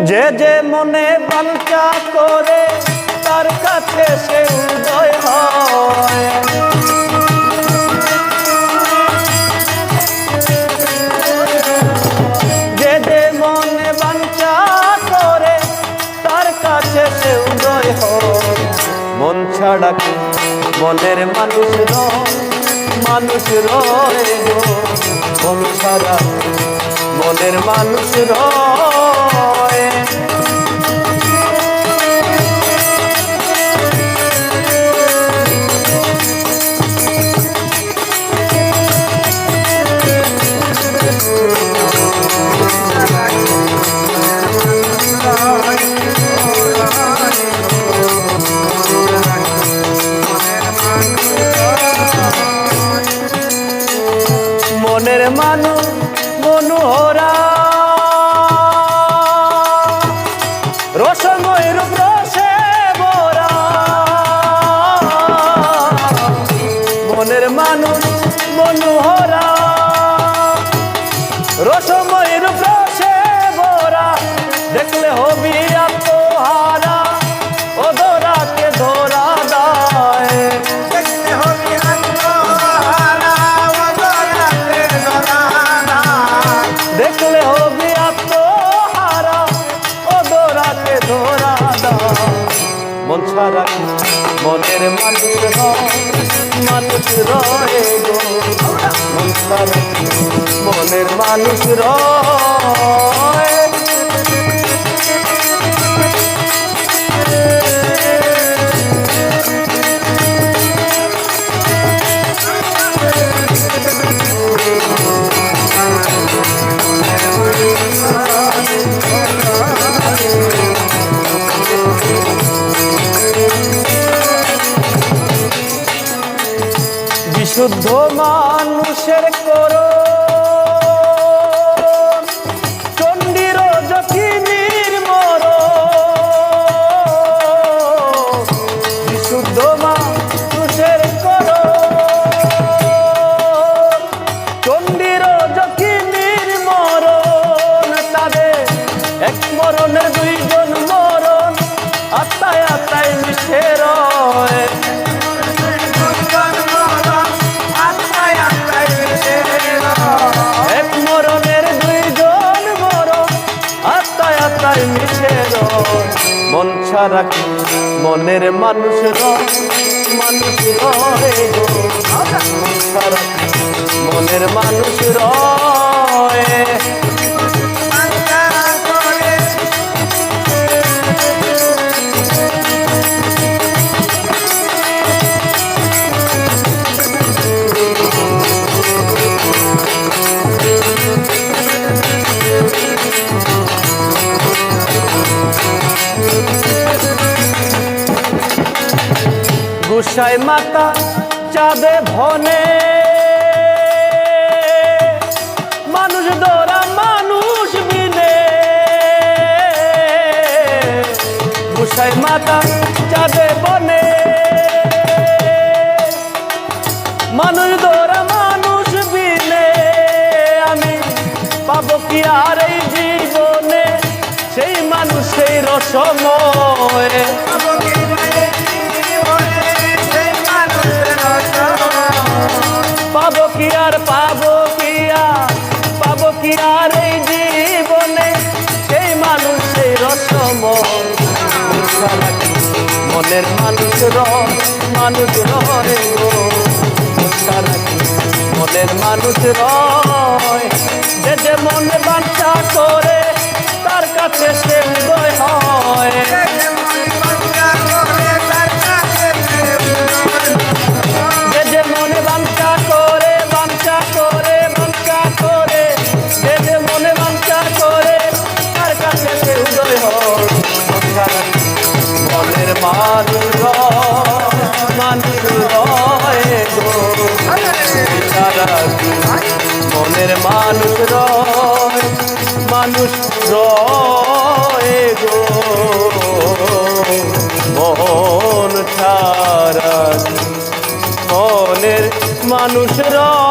যে যে মনে বাঞ্ছা করে তার কাছে সে উদয় হয়। যে যে মনে বাঞ্ছা করে তার কাছে সে উদয় হয়। মন ছাড়া কি মনের মানুষ রয়, মানুষ রয় গো। মন ছাড়া মনের মানুষ রয়। মনের মানুষ মনোহরা রসময় রূপ রসে ভরা। মনের মানুষ মনোহরা রসময় রূপ রসে ভরা। দেখলে হবি আত্মহারা ও ধরাকে ধরা দেয়। দেখলে হবি আত্মহারা ও ধরাকে ধরা দেয়। দেখলে হবি আত্মহারা ও ধরাকে ধরা দেয়। মন ছাড়া মনের মানুষ রয়, মানুষ রয় গো। মন ছাড়া মনের মানুষ রয়। বিশুদ্ধ মানুষের করো চণ্ডীর যখিনীর মর। বিশুদ্ধ মানুষের করো চণ্ডীর যখিনীর মরণ। তাদের এক মরণের দুইজন মরণ আত্মায় আত্মায় মিশে রয়। এক মরণের দুইজন মরণ আত্মায় আত্মায় মিশে রয়। মন ছাড়া কি মনের মানুষ রয়, মানুষ রয় গো। মন ছাড়া মনের মানুষ রয়। গোসাই মাতা চাঁদে ভনে মানুষ দোরা মানুষ বিনে। গোসাই মাতা চাঁদে বনে মানুষ দোরা মানুষ বিনে। আমি পাবো কি আর এই জীবনে সেই মানুষ সেই রসময়। পাবো কি আর পাবো কি আর পাবো কি আর এই জীবনে সেই মানুষ সেই রসময়। মনের মানুষ রয়, মানুষ রয় গো। মনের মানুষ রয়। যে যে মনে বাঞ্ছা করে তার কাছে সে উদয় হয়। যে যে মনে বাঞ্ছা করে বাঞ্ছা করে বাঞ্ছা করে যে যে মনে বাঞ্ছা করে তার কাছে সে উদয় হয়। মনের মানুষ রয়, মানুষ রয় গো। মনের মানুষ রয়, মানুষ রয় গো। মন ছাড়া মনের মানুষ রয়।